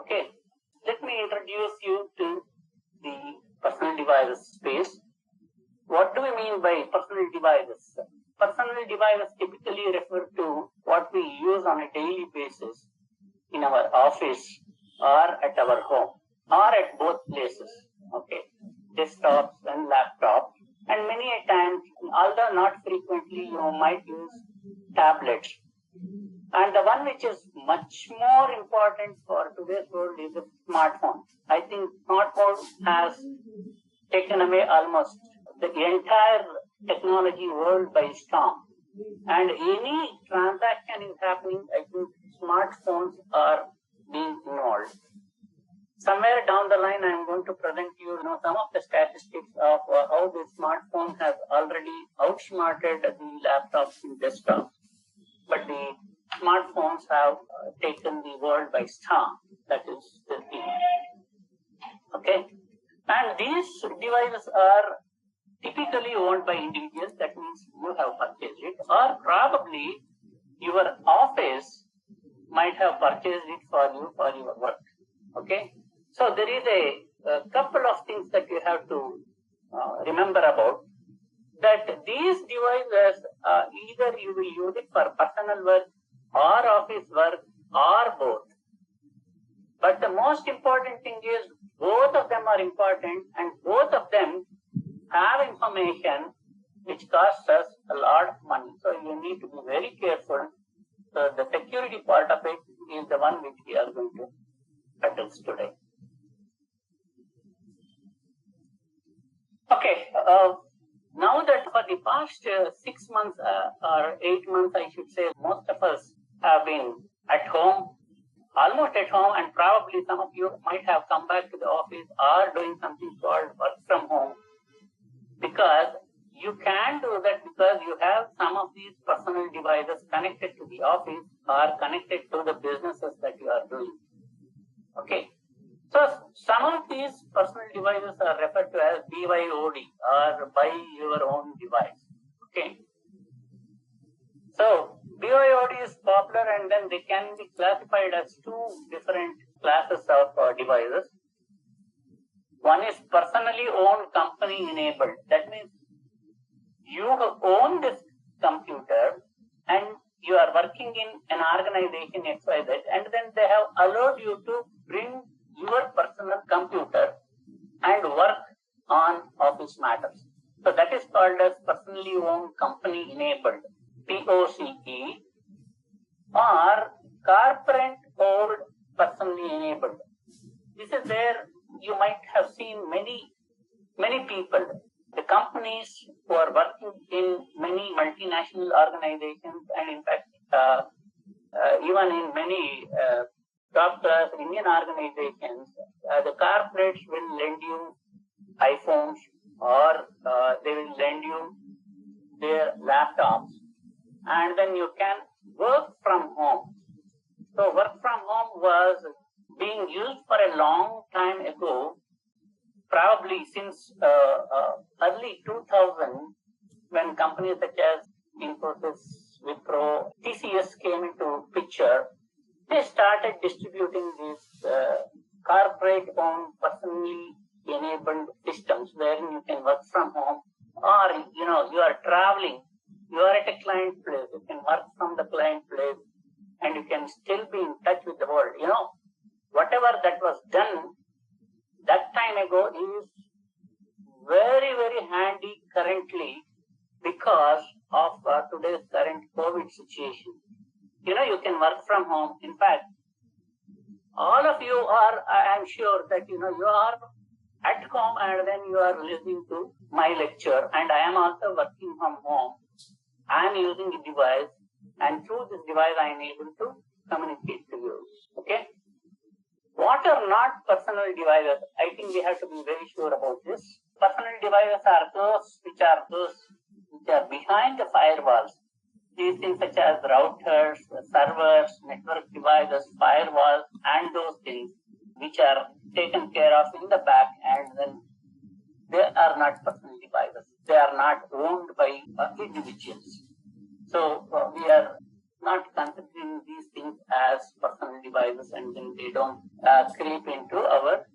Okay, let me introduce you to the personal devices space. What do we mean by personal devices? Personal devices typically refer to what we use on a daily basis in our office or at our home or at both places. Okay, desktops and laptops. And many a times, although not frequently, you might use tablets. And the one which is much more important for today's world is the smartphone. I think smartphone has taken away almost the entire technology world by storm. And any transaction is happening, I think smartphones are being involved. Somewhere down the line, I'm going to present you, some of the statistics of how the smartphone has already outsmarted the laptops and desktops. But the smartphones have taken the world by storm. That is the thing. Okay, and these devices are typically owned by individuals. That means you have purchased it, or probably your office might have purchased it for you for your work. Okay, so there is a couple of things that you have to remember about. That these devices, either you will use it for personal work or office work or both. But the most important thing is both of them are important, and both of them have information which costs us a lot of money. So you need to be very careful. So the security part of it is the one which we are going to address today. Okay. Now that for the past 6 months or 8 months, I should say, most of us have been at home, almost at home, and probably some of you might have come back to the office or doing something called work from home, because you can do that because you have some of these personal devices connected to the office or connected to the businesses that you are doing. Okay. So some of these personal devices are referred to as BYOD, or buy your own device. Okay. So BYOD is popular, and then they can be classified as two different classes of devices. One is personally owned company enabled. That means you own this computer and you are working in an organization XYZ, and then they have allowed you to bring your personal computer and work on office matters. So that is called as personally owned company enabled, POCE, or corporate owned personally enabled. This is where you might have seen many people, the companies who are working in many multinational organizations, and in fact, even in many top class Indian organizations, the corporates will lend you iPhones, or they will lend you their laptops, and then you can work from home. So work from home was being used for a long time ago, probably since early 2000, when companies such as Infosys, Wipro, TCS came into picture. They started distributing these corporate-owned, personally enabled systems wherein you can work from home, or you are traveling, you are at a client place, you can work from the client place, and you can still be in touch with the world. Whatever that was done that time ago is very, very handy currently because of today's current COVID situation. You can work from home. In fact, all of you are, I am sure that, you are at home and then you are listening to my lecture, and I am also working from home. I am using a device, and through this device I am able to communicate to you. Okay? What are not personal devices? I think we have to be very sure about this. Personal devices are those which are behind the firewalls. These things such as routers, servers, network devices, firewalls, and those things which are taken care of in the back, and then they are not personal devices. They are not owned by individuals. So we are not considering these things as personal devices, and then they don't creep into our